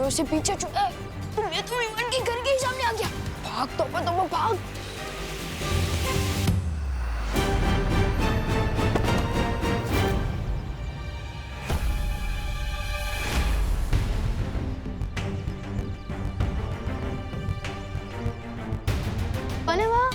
जोर से पीछे छुड़ा है। मैं तो विवान के घर के ही सामने आ गया। भाग तो भाग। अरे वाह,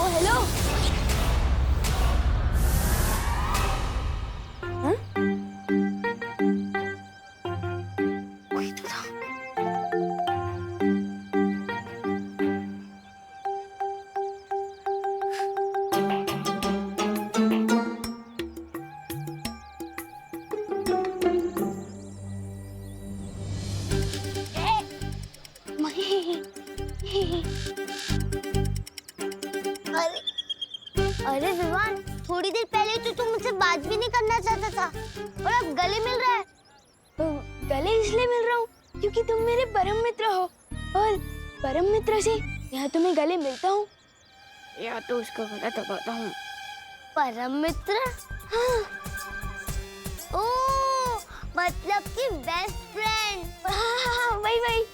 ओ हेलो। हाँ? कोई तो था। अरे विवान, थोड़ी देर पहले तो तुम मुझसे बात भी नहीं करना चाहता था और अब गले मिल रहा है। तो गले इसलिए मिल रहा हूँ क्योंकि तुम मेरे परम मित्र हो, और परम मित्र से या तो मैं गले मिलता हूँ या तो उसका गला दबाता हूँ। परम मित्र? हाँ। ओह, मतलब कि बेस्ट फ्रेंड। हाँ, वही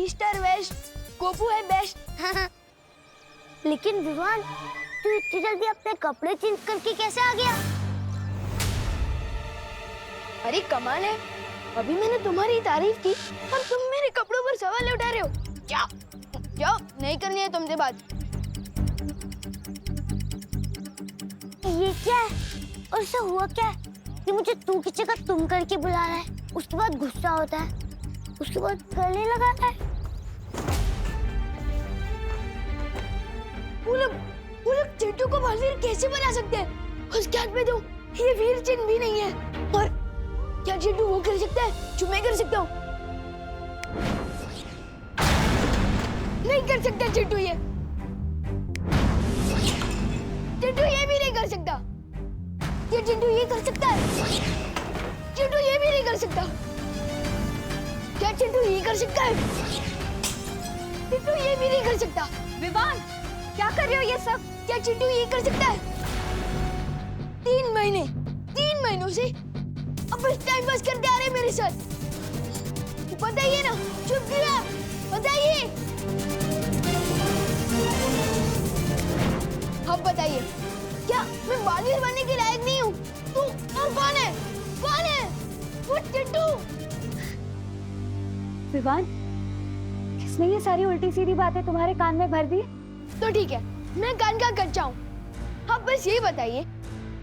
ईस्ट और वेस्ट, गोपू है बेस्ट। लेकिन विवान, तू इतनी जल्दी अपने कपड़े चेंज करके कैसे आ गया? अरे कमाल है, अभी मैंने तुम्हारी तारीफ की और तुम मेरे कपड़ों पर सवाल उठा रहे हो। जाओ, नहीं करनी है तुमसे बात। ये क्या है? और इससे हुआ क्या है कि मुझे तू की जगह तुम करके बुला रहा है, उसके बाद गुस्सा होता है, उसके बाद गले लगाता है। वो लोग चिंटू को बलवीर कैसे बना सकते हैं? उसके हाथ में तो ये वीर चिन्ह भी नहीं है। और क्या चिंटू वो कर सकता है जो मैं कर सकता हूँ? नहीं कर सकता चिंटू ये। चिंटू ये भी नहीं कर सकता। ये चिंटू ये कर सकता है? चिंटू ये भी नहीं कर सकता। क्या चिंटू ये कर सकता है? चिंटू ये भी नहीं कर सकता। विवान, क्या कर रहे हो ये सब? क्या चिंटू ये कर सकता है? 3 महीनों से अब बस टाइम पास करते आ रहे मेरे साथ। बताइए ना, चुप क्यों है? बताइए। अब बताइए, क्या मैं बालवीर बनने के लायक नहीं हूँ? तू और कौन है? वो चिंटू। विवान, किसने ये सारी उल्टी सीधी बातें तुम्हारे कान में भर दी? तो ठीक है, मैं कान का कच्चा हूँ। अब बस ये बताइए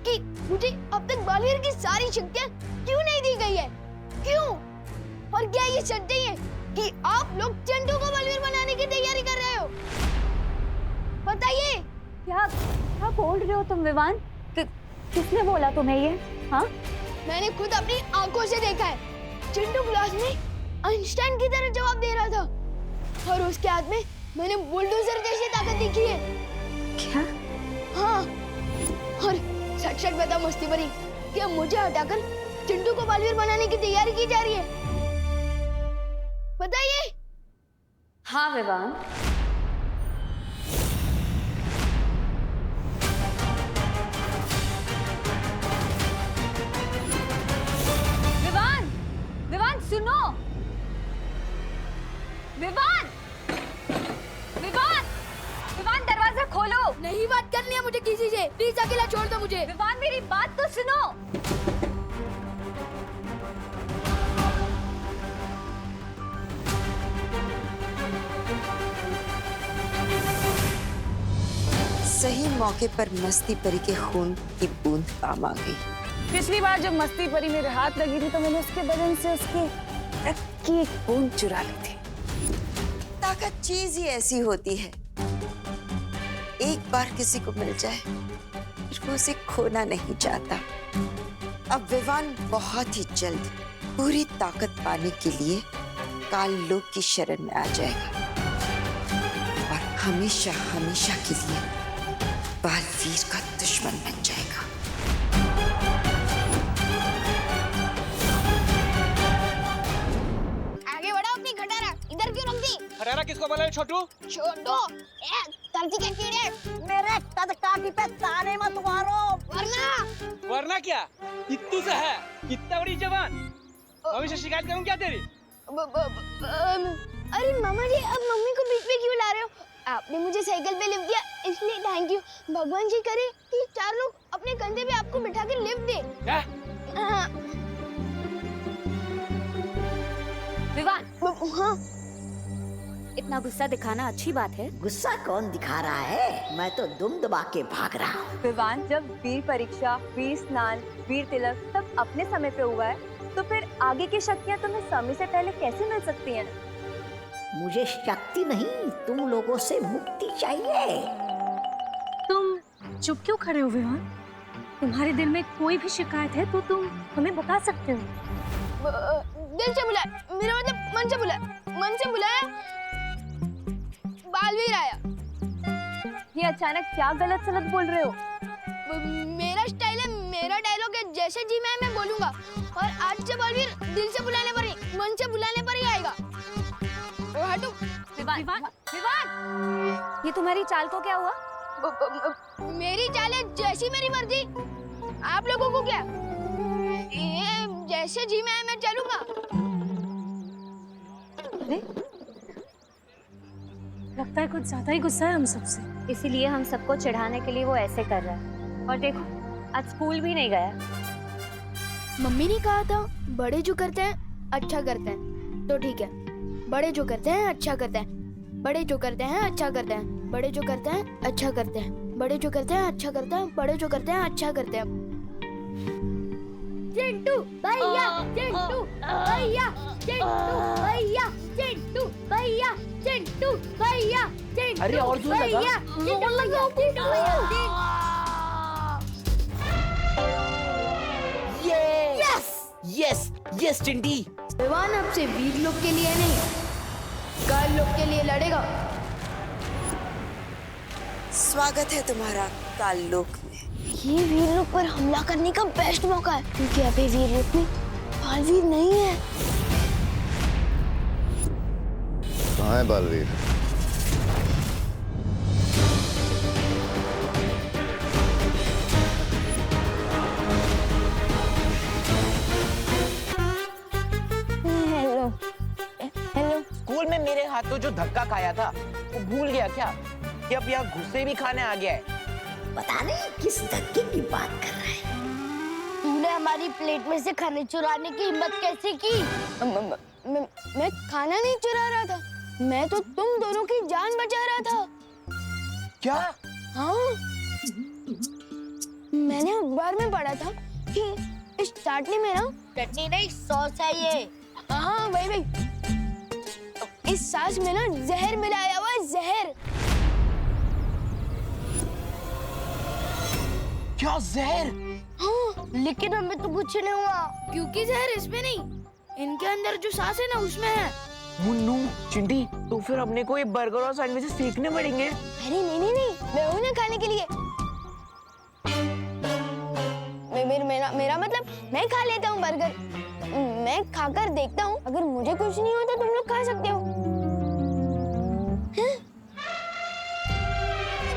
कि मुझे अब तक बालवीर की सारी शक्तियाँ क्यों नहीं दी गई है? क्यों? और क्या ये सच नहीं है कि आप लोग चिंटू को बालवीर बनाने की तैयारी कर रहे हो? बताइए। क्या बोल रहे हो तुम विवान? किसने बोला तुम्हें ये? हाँ, मैंने खुद अपनी आंखों से देखा है। चिंटू क्लास में आइंस्टाइन की तरह जवाब दे रहा था और उसके हाथ में मैंने बुलडोजर जैसी ताकत देखी है। क्या? हाँ, और सच बता मस्ती भरी, क्या मुझे हटाकर चिंटू को बालवीर बनाने की तैयारी की जा रही है? बताइए। हाँ विवान, विवान सुनो। विवान दरवाजा खोलो। नहीं बात करनी है मुझे किसी से, प्लीज अकेला छोड़ दो मुझे। विवान मेरी बात तो सुनो। सही मौके पर मस्ती परी के खून की बूंद काम आ गई। पिछली बार जब मस्ती परी मेरे हाथ लगी थी तो मैंने उसके बदन से उसकी रक्त की एक बूंद चुरा ली थी। ताकत चीज ही ऐसी होती है, एक बार किसी को मिल जाए फिर वो उसे खोना नहीं चाहता। अब विवान बहुत ही जल्द पूरी ताकत पाने के लिए काल लोक की शरण में आ जाएगा और हमेशा हमेशा के लिए बालवीर का दुश्मन बन जाएगा। आगे बढ़ो अपनी खटारा, इधर क्यों रख दी? खटारा किसको बोला है छोटू? छोटू, धरती के कीड़े मेरे कदकाठी पे ताने मत मारो वरना वरना क्या? इतू सा है, कितना बड़ी जवान। भविष्य शिकायत करूं क्या तेरी? अरे मामा जी, अब मम्मी को बीच में क्यों ला रहे हो? आपने मुझे साइकिल पे लिफ्ट दिया, इसलिए थैंक यू। भगवान जी करे कि 4 लोग अपने कंधे पे आपको बिठा के लिफ्ट दे। क्या? हाँ। विवान, हाँ। इतना गुस्सा दिखाना अच्छी बात है? गुस्सा कौन दिखा रहा है? मैं तो दुम दबा के भाग रहा हूँ। विवान, जब वीर परीक्षा, वीर स्नान, वीर तिलक सब अपने समय पे हुआ है, तो फिर आगे की शक्तियाँ तुम्हें समय से पहले कैसे मिल सकती हैं? मुझे शक्ति नहीं, तुम लोगों से मुक्ति चाहिए। तुम चुप क्यों खड़े हो विवान? तुम्हारे दिल में कोई भी शिकायत है तो तुम हमें बता सकते हो। दिल से बुलाया, मेरा मतलब मन से बुलाया। मन से बुलाया, बालवीर आया। ये अचानक क्या गलत सलत बोल रहे हो? मेरा स्टाइल है, मेरा डायलॉग है, जैसे जी मैं बोलूंगा। और आज से बालवीर दिल से बुलाने पर नहीं, मन से बुलाने पर ही आएगा। हटो। विवान, विवान, ये तुम्हारी चाल को क्या हुआ? मेरी चाल है, जैसी मेरी मर्जी। आप लोगों को क्या? ये जैसे जी मैं चलूंगा। अरे लगता है कुछ ज्यादा ही गुस्सा है हम सबसे। इसीलिए हम सबको चिढ़ाने के लिए वो ऐसे कर रहा है। और देखो, आज स्कूल भी नहीं गया। मम्मी ने कहा था बड़े जो करते हैं अच्छा करते हैं, तो ठीक है। बड़े जो करते हैं अच्छा करते हैं, बड़े जो करते हैं अच्छा करते हैं, बड़े जो करते हैं अच्छा करते हैं, बड़े जो करते हैं अच्छा करते हैं, बड़े जो करते हैं अच्छा करते हैं। चिंटू भैया, चिंटू भैया, चिंटू भैया, चिंटू भैया, चिंटू भैया, चिंटू। अरे और जोर लगा। चिंटू भैया। Yes yes चिंटी। विवान अब से वीर लोग के लिए नहीं, काल लोग के लिए लड़ेगा। स्वागत है तुम्हारा काल लोक में। ये वीर लोग पर हमला करने का बेस्ट मौका है, क्योंकि अभी वीर लोग में बालवीर नहीं है। कहाँ है बालवीर? स्कूल में मेरे हाथों जो धक्का खाया था, वो भूल गया क्या कि अब यहाँ गुस्से भी खाने आ गया है? पता नहीं किस धक्के की बात कर रहा है। तूने हमारी प्लेट में से खाने चुराने की हिम्मत कैसे की? मैं खाना नहीं चुरा रहा था, मैं तो तुम दोनों की जान बचा रहा था। क्या? हाँ, मैंने अखबार में पढ़ा था कि इस चाटनी में ना चटनी नहीं, सॉस है ये। हाँ वही। इस सास में ना जहर मिलाया हुआ है, जहर। क्या जहर? हाँ, लेकिन हमें तो कुछ नहीं हुआ, क्योंकि जहर इसमें नहीं, इनके अंदर जो सांस है ना उसमें है। मुन्नू, चिंटी, तो फिर अपने को ये बर्गर और सैंडविचेस फेंकने पड़ेंगे। अरे नहीं, मैं हूं ना खाने के लिए। मेरा मतलब मैं खा लेता हूँ बर्गर। मैं खाकर देखता हूँ, अगर मुझे कुछ नहीं होता तुम लोग खा सकते हो।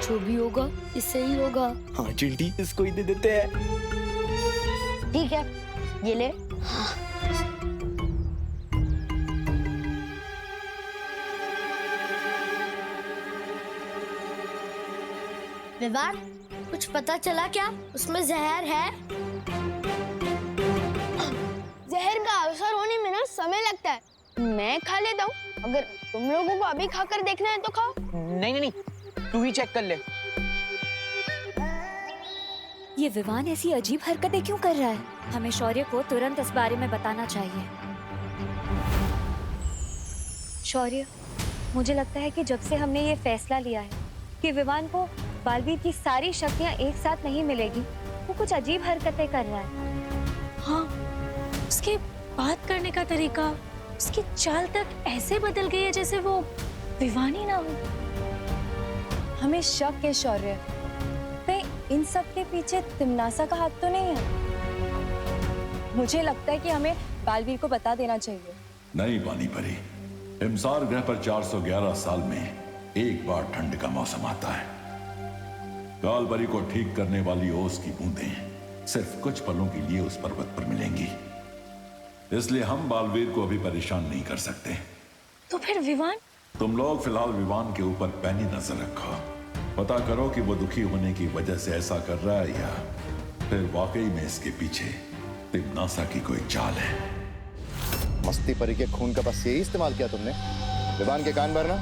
जो भी होगा इससे ही होगा। हाँ चिंटी, इसको ही दे देते हैं। ठीक है, ये ले। विवान, कुछ पता चला क्या? उसमें जहर है? जहर का असर होने में ना समय लगता है। मैं खा लेता हूँ, अगर तुम लोगों को अभी खाकर देखना है तो खाओ। नहीं, तू ही चेक कर ले। ये विवान ऐसी अजीब हरकतें क्यों कर रहा है? हमें शौर्य को तुरंत इस बारे में बताना चाहिए। शौर्य, मुझे लगता है कि जब से हमने ये फैसला लिया है कि विवान को बालवीर की सारी शक्तियाँ एक साथ नहीं मिलेगी, वो कुछ अजीब हरकतें कर रहा है। हाँ, उसके बात करने का तरीका, उसकी चाल तक ऐसे बदल गई है जैसे वो विवान ही ना हो। हमें शक है शौर्य, कहीं इन सब के पीछे तिमनासा का हाथ तो नहीं है? मुझे लगता है कि हमें बालवीर को बता देना चाहिए। नहीं पानी परी, हिमसार ग्रह पर 411 साल में एक बार ठंड का मौसम आता है, कालपरी को ठीक करने वाली ओस की बूंदें सिर्फ कुछ पलों के लिए उस पर्वत पर मिलेंगी। इसलिए हम बालवीर को अभी परेशान नहीं कर सकते। तो फिर विवान? तुम लोग फिलहाल विवान के ऊपर पैनी नजर रखो। पता करो कि वो दुखी होने की वजह से ऐसा कर रहा है या फिर वाकई में इसके पीछे तिम्नासा की कोई चाल है। मस्ती परी के खून का बस यही इस्तेमाल किया तुमने, विवान के कान भरना।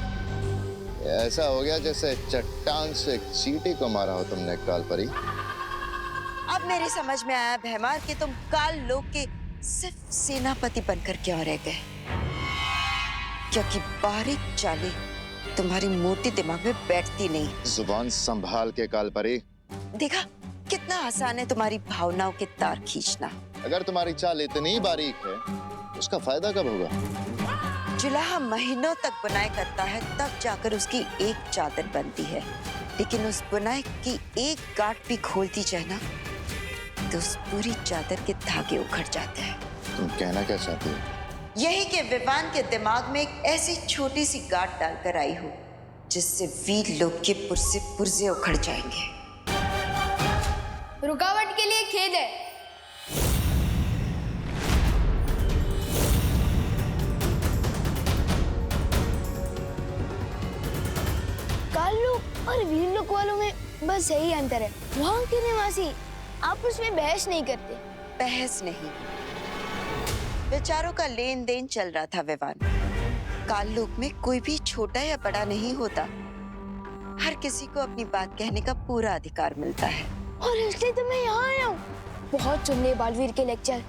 ऐसा हो गया जैसे चट्टान से एक चींटी को मारा हो तुमने काल परी। अब मेरी समझ में आया भैमार कि तुम काल लोक के सिर्फ सेनापति बनकर क्यों रह गए, क्योंकि बारीक चालें तुम्हारी मोटी दिमाग में बैठती नहीं। जुबान संभाल के काल परी। देखा कितना आसान है तुम्हारी भावनाओं के तार खींचना। अगर तुम्हारी चाल इतनी बारीक है तो उसका फायदा कब होगा? जुलाहा महीनों तक बुनाई करता है, तब जाकर उसकी एक चादर बनती है। लेकिन उस बुनाई की एक गांठ भी खोलती जाए ना तो उस पूरी चादर के धागे उखड़ जाते हैं। तुम कहना क्या चाहती हो? यही कि विवान के दिमाग में एक ऐसी छोटी सी गांठ डालकर आई हो जिससे वीर लोग के पुर्जे पुर्जे उखड़ जाएंगे। रुकावट के लिए खेद है। काल लोक और वीर लोक वालों में बस यही अंतर है, वहां के निवासी आपस में बहस नहीं करते। बहस नहीं, विचारों का लेन देन चल रहा था विवान। काल लोक में कोई भी छोटा या बड़ा नहीं होता, हर किसी को अपनी बात कहने का पूरा अधिकार मिलता है। और इसलिए तो मैं यहाँ आया हूँ। बहुत सुन लिए बालवीर के लेक्चर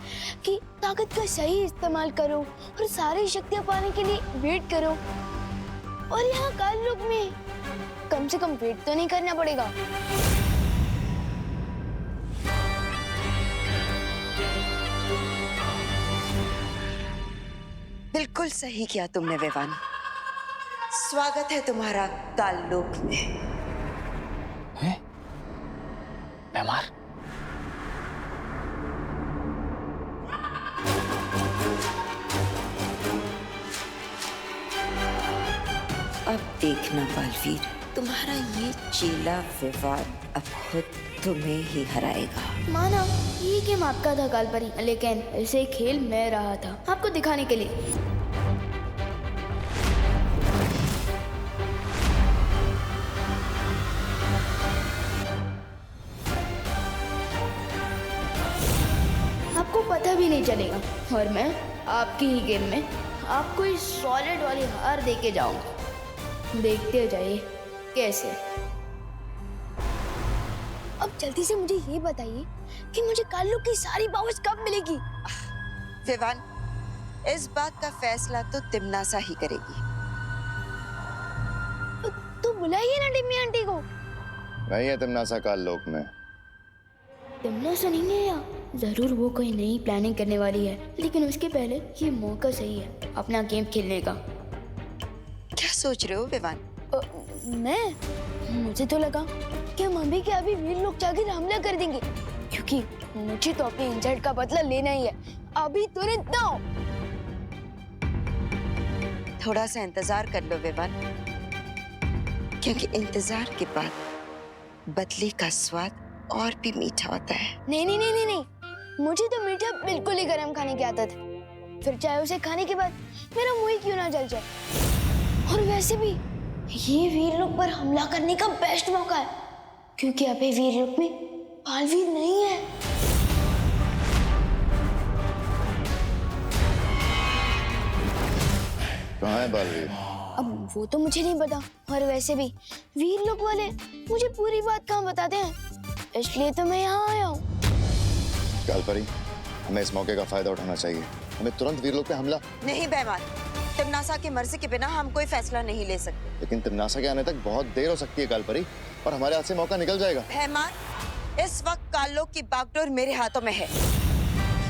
कि ताकत का सही इस्तेमाल करो और सारी शक्तियाँ पाने के लिए वेट करो, और यहाँ काल लोक में कम से कम वेट तो नहीं करना पड़ेगा। बिल्कुल सही किया तुमने विवान। स्वागत है तुम्हारा काल लोक में। हैं? भैमार? अब देखना बालवीर, तुम्हारा ये चेला विवान अब खुद तुम्हें ही हराएगा। माना ये गेम आपका था कालपरी, लेकिन इसे खेल मैं रहा था आपको दिखाने के लिए। आपको पता भी नहीं चलेगा और मैं आपकी ही गेम में आपको इस सॉलिड वाली हार दे के जाऊंगा। देखते जाइए कैसे। अब जल्दी से मुझे ये बताइए कि मुझे काल लोक की सारी पावर्स कब मिलेगी? विवान, इस बात का फैसला तो तिम्नासा ही करेगी। तो बुलाइए ना टिम्मी आंटी को। नहीं है तिम्नासा काल लोक में। तिम्नासा नहीं है या जरूर वो कोई नई प्लानिंग करने वाली है, लेकिन उसके पहले ये मौका सही है अपना गेम खेलने का। क्या सोच रहे हो विवान? मुझे तो लगा कि हम अभी के अभी वीर लोग जाकर हमला कर देंगे, क्योंकि मुझे तो अपने इंसल्ट का बदला लेना ही है। अभी तुरंत ना। थोड़ा सा इंतजार कर लो विवान, क्योंकि इंतजार के बाद बदले का स्वाद और भी मीठा होता है। नहीं नहीं नहीं नहीं नहीं, मुझे तो मीठा बिल्कुल ही गरम खाने की आदत है, फिर चाहे उसे खाने के बाद मेरा मुंह ही क्यों ना जल जाए। और वैसे भी ये वीर लोक पर हमला करने का बेस्ट मौका है, क्योंकि अभी वीर लोक में बालवीर नहीं है। कहाँ है बालवीर? अब वो तो मुझे नहीं पता, और वैसे भी वीर लोक वाले मुझे पूरी बात कहाँ बताते हैं, इसलिए तो मैं यहाँ आया हूँ। कालपरी, हमें इस मौके का फायदा उठाना चाहिए। हमें तुरंत वीर लोक पे हमला। नहीं भैमार, तिम्नासा की मर्जी के बिना हम कोई फैसला नहीं ले सकते। लेकिन तिम्नासा के आने तक बहुत देर हो सकती है कालपरी, और हमारे हाथ से मौका निकल जाएगा। भैमार, इस वक्त काल लोक की बागडोर मेरे हाथों में है,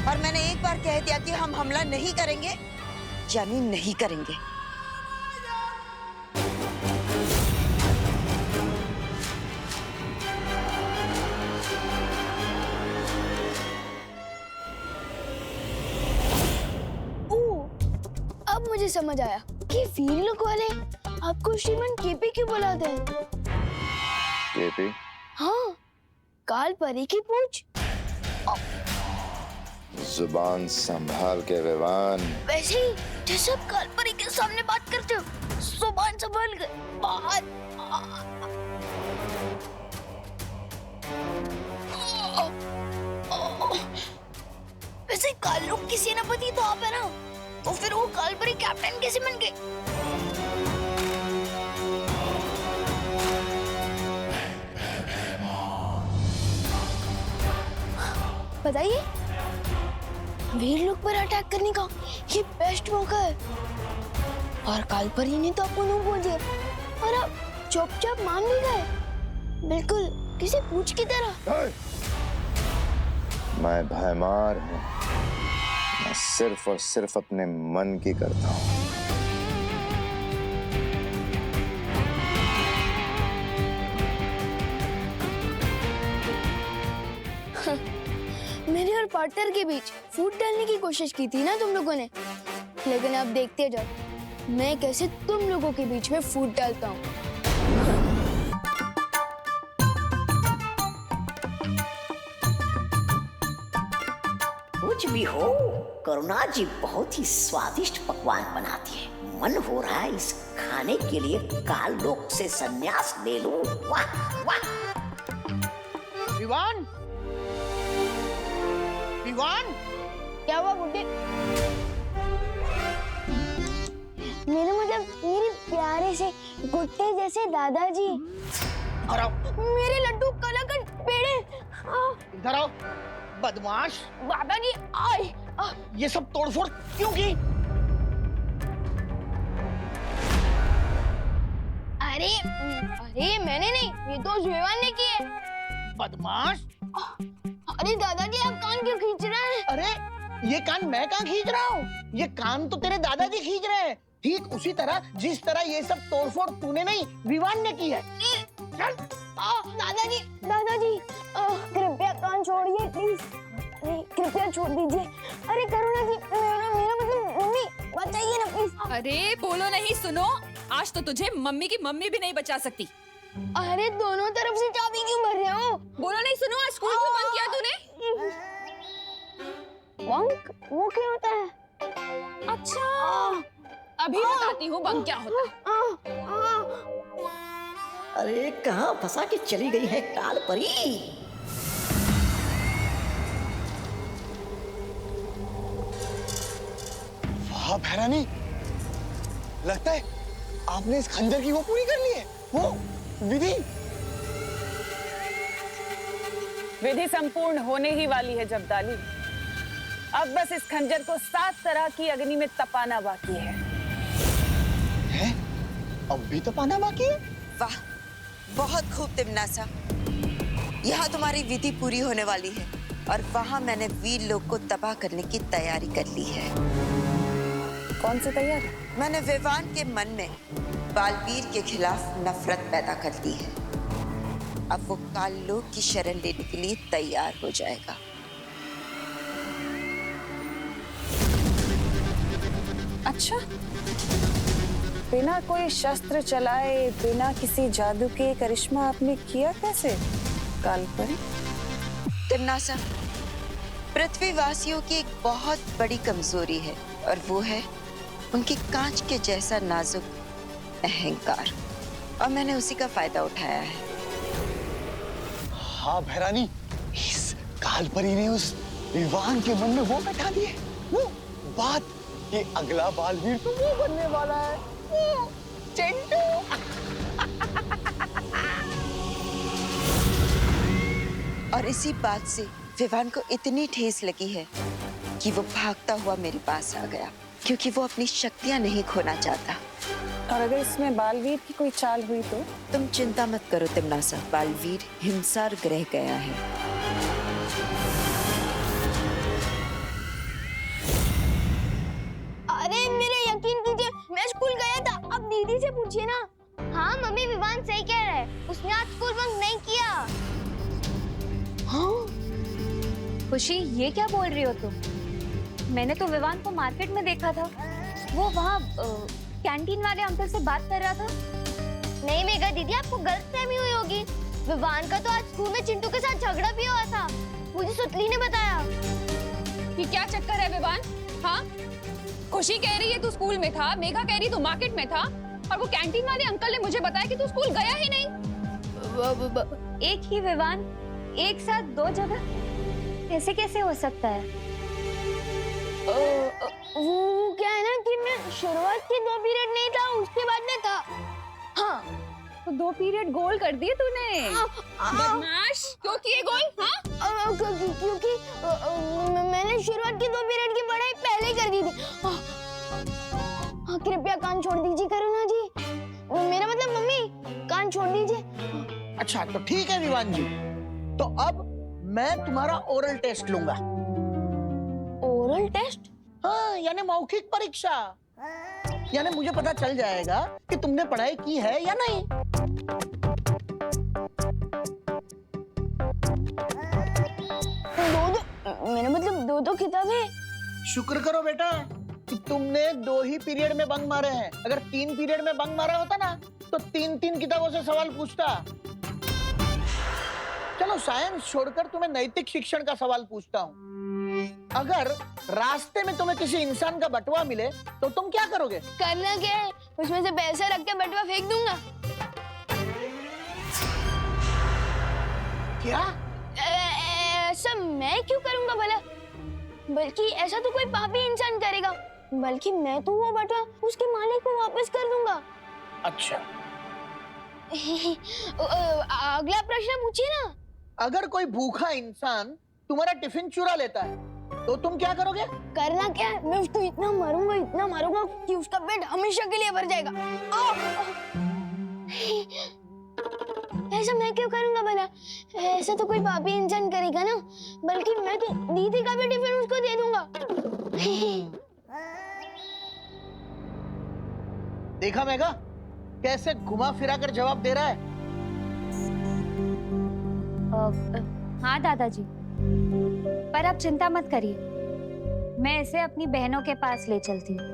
और मैंने एक बार कह दिया कि हम हमला नहीं करेंगे, यानी नहीं करेंगे। अब मुझे समझ आया कि वीर लोक वाले आपको श्रीमान केपी क्यों बुलाते हैं? केपी? हाँ, काल परी की पूछ। जुबान संभाल के विवान। वैसे ही जैसे आप काल परी के सामने बात करते हो, जुबान संभाल के बात। वैसे काल लोग की सेनापति तो आप है ना, तो फिर वो काल परी कैप्टन कैसे बन गए? बताइए, वीर लोग पर अटैक करने का ये बेस्ट मौका है। और काल परी ने तो आपको नहीं बोल दिया और आप चुपचाप मान भी गए, बिल्कुल किसी पूछ की तरह। मैं भयमार हूँ, मैं सिर्फ और सिर्फ अपने मन की करता हूँ। मेरे और पार्टनर के बीच फूट डालने की कोशिश की थी ना तुम लोगों ने, लेकिन अब देखते जाओ मैं कैसे तुम लोगों के बीच में फूट डालता हूँ। कुछ भी हो, करुणा जी बहुत ही स्वादिष्ट पकवान बनाती है। मन हो रहा है इस खाने के लिए काल लोक से संन्यास ले लूं। वाह वाह। विवान, विवान, क्या हुआ बुड्ढे? मेरे प्यारे से गुट्टे जैसे दादाजी। इधर आओ। मेरे लड्डू कलाकंद पेड़े। इधर आओ, बदमाश। दादाजी आए। ये सब तोड़फोड़ क्यों की? अरे अरे मैंने नहीं, ये तो जुएवान ने किए। बदमाश। अरे दादाजी आप कान क्यों खींच रहे हैं? अरे ये कान मैं कहाँ खींच रहा हूँ? ये कान तो तेरे दादाजी खींच रहे हैं, ठीक उसी तरह जिस तरह ये सब तोड़फोड़ तूने नहीं विवान ने की है। चल। दादाजी दादाजी कृपया कान छोड़िए प्लीज, कृपया छोड़ दीजिए। अरे करुणा जी, मेरा मतलब मम्मी, बचाइए ना प्लीज। अरे बोलो नहीं, सुनो, आज तो तुझे मम्मी की मम्मी भी नहीं बचा सकती। अरे दोनों तरफ से चाबी क्यों भर रहे हो? बोलो नहीं, सुनो, आज स्कूल क्यों बंद किया तूने? बंक वो क्या होता है? अच्छा, अभी बताती हूँ बंक क्या होता है। अरे कहाँ फंसा के चली गई है काल परी? वाह भैरानी, लगता है आपने इस खंजर की वो पूरी कर ली है, वो विधि। विधि संपूर्ण होने ही वाली है जब्दाली। अब बस इस खंजर को 7 तरह की अग्नि में तपाना बाकी है। हैं? अब भी तपाना बाकी है? वाह, बहुत खूब तिमनासा। यहाँ तुम्हारी विधि पूरी होने वाली है और वहाँ मैंने वीर लोग को तबाह करने की तैयारी कर ली है। कौन सी तैयारी? मैंने विवान के मन में बालवीर के खिलाफ नफरत पैदा कर दी है। अब वो काल लोक की शरण लेने के लिए तैयार हो जाएगा। अच्छा, बिना कोई शस्त्र चलाए, बिना किसी जादू के करिश्मा आपने किया कैसे काल परी? तिमनासा, पृथ्वीवासियों की एक बहुत बड़ी कमजोरी है और वो है उनके कांच के जैसा नाजुक अहंकार, और मैंने उसी का फायदा उठाया है। हाँ भैरानी, इस काल परी ने उस विवान के मन में वो बैठा दिए, वो बात कि अगला बालवीर तो वो बनने वाला है, वो चिंटू। और इसी बात से विवान को इतनी ठेस लगी है कि वो भागता हुआ मेरे पास आ गया, क्योंकि वो अपनी शक्तियां नहीं खोना चाहता। और अगर इसमें बालवीर की कोई चाल हुई तो? तुम चिंता मत करो तिमनासा, बालवीर हिमसार ग्रह गया है। अरे मेरे यकीन कीजिए, मैं स्कूल गया था, अब दीदी से पूछिए ना। हाँ मम्मी, विवान सही कह रहा है, उसने आज स्कूल बंक नहीं किया। हाँ? खुशी, ये क्या बोल रही हो तुम? मैंने तो विवान को मार्केट में देखा था, वो वहाँ कैंटीन वाले अंकल से बात कर रहा था। नहीं मेघा दीदी, आपको गलतफहमी हुई होगी। विवान का तो आज स्कूल में चिंटू के साथ झगड़ा भी हुआ था, मुझे सुतली ने बताया। ये क्या चक्कर है विवान? हाँ, खुशी कह रही है तू स्कूल में था, मेघा कह रही तू मार्केट में था, और वो कैंटीन वाले अंकल ने मुझे बताया कि तू स्कूल गया ही नहीं। एक ही विवान एक साथ दो जगह ऐसे कैसे हो सकता है? वो क्या है ना कि मैं शुरुआत के 2 पीरियड नहीं था, उसके बाद में था। हाँ, तो 2 पीरियड गोल कर दिए तूने। बदमाश, क्यों किए गोल? हाँ, क्योंकि मैंने शुरुआत के 2 पीरियड की पढ़ाई पहले कर दी थी। हाँ, कृपया कान छोड़ दीजिए करुणा जी, मेरा मतलब मम्मी, कान छोड़ दीजिए। अच्छा तो ठीक है विवान जी, तो अब मैं तुम्हारा ओरल टेस्ट लूंगा। Oral test? हाँ, यानी मौखिक परीक्षा। यानी मुझे पता चल जाएगा कि तुमने पढ़ाई की है या नहीं। मेरा मतलब 2 किताबें। शुक्र करो बेटा कि तुमने 2 ही पीरियड में बंक मारे हैं। अगर 3 पीरियड में बंक मारा होता ना तो 3-3 किताबों से सवाल पूछता। चलो साइंस छोड़कर तुम्हें नैतिक शिक्षण का सवाल पूछता हूँ। अगर रास्ते में तुम्हें किसी इंसान का बटुआ मिले तो तुम क्या करोगे? करना क्या है, उसमें से पैसा रख के बटुआ फेंक दूंगा। क्या? ऐसा मैं क्यों करूंगा भला? बल्कि ऐसा तो कोई पापी इंसान करेगा, बल्कि मैं तो वो बटुआ उसके मालिक को वापस कर दूंगा। अच्छा अगला प्रश्न पूछिए ना। अगर कोई भूखा इंसान तुम्हारा टिफिन चुरा लेता है तो तुम क्या करोगे? करना क्या है, मैं उसको इतना मारूंगा कि उसका पेट हमेशा के लिए भर जाएगा। ऐसा मैं क्यों करूंगा भला? ऐसा तो कोई पापी इंसान करेगा ना, बल्कि मैं तो दीदी का भी टिफिन उसको दे दूंगा। देखा मेघा कैसे घुमा फिरा कर जवाब दे रहा है। हाँ दादाजी, पर आप चिंता मत करिए, मैं इसे अपनी बहनों के पास ले चलती हूँ।